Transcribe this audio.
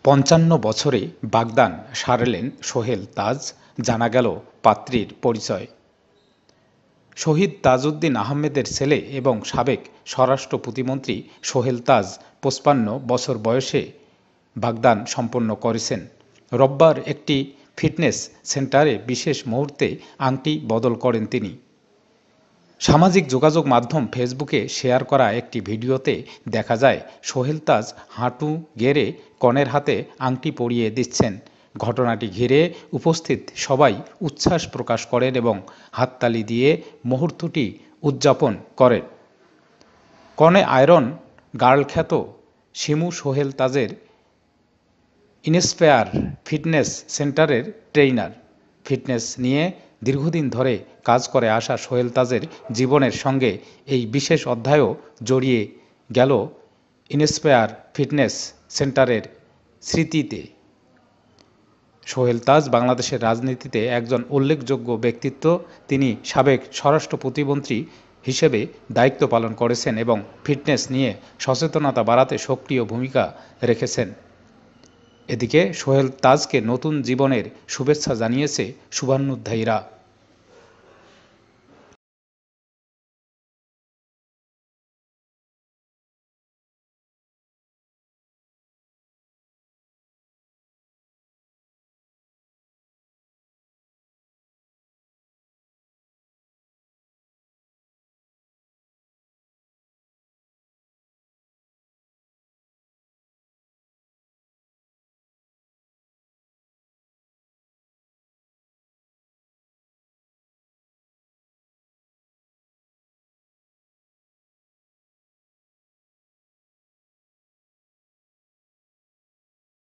৫৫ বছরে বাগদান সারলেন সোহেল তাজ, জানা গেল পাত্রীর পরিচয়। শহীদ তাজউদ্দিন আহমেদের ছেলে এবং সাবেক স্বরাষ্ট্র প্রতিমন্ত্রী সোহেল তাজ ৫৫ বছর বয়সে বাগদান সম্পন্ন করেছেন। রোববার একটি ফিটনেস সেন্টারে বিশেষ মুহূর্তে আংটি বদল করেন তিনি। সামাজিক যোগাযোগ মাধ্যম ফেসবুকে শেয়ার করা একটি ভিডিওতে দেখা যায় সোহেল তাজ হাঁটু গেড়ে কনের হাতে আংটি পরিয়ে দিচ্ছেন। ঘটনাটি ঘিরে উপস্থিত সবাই উচ্ছ্বাস প্রকাশ করেন এবং হাততালি দিয়ে মুহূর্তটি উদযাপন করেন। কনে আয়রন গার্ল খ্যাত শিমু সোহেল তাজের ইন্সপায়ার ফিটনেস সেন্টারের ট্রেইনার। ফিটনেস নিয়ে দীর্ঘদিন ধরে কাজ করে আসা সোহেল তাজের জীবনের সঙ্গে এই বিশেষ অধ্যায়ও জড়িয়ে গেল ইন্সপায়ার ফিটনেস সেন্টারের স্মৃতিতে। সোহেল তাজ বাংলাদেশের রাজনীতিতে একজন উল্লেখযোগ্য ব্যক্তিত্ব। তিনি সাবেক স্বরাষ্ট্র প্রতিমন্ত্রী হিসেবে দায়িত্ব পালন করেছেন এবং ফিটনেস নিয়ে সচেতনতা বাড়াতে সক্রিয় ভূমিকা রেখেছেন। এদিকে সোহেল তাজকে নতুন জীবনের শুভেচ্ছা জানিয়েছে শুভান্যুধ্যায়ীরা।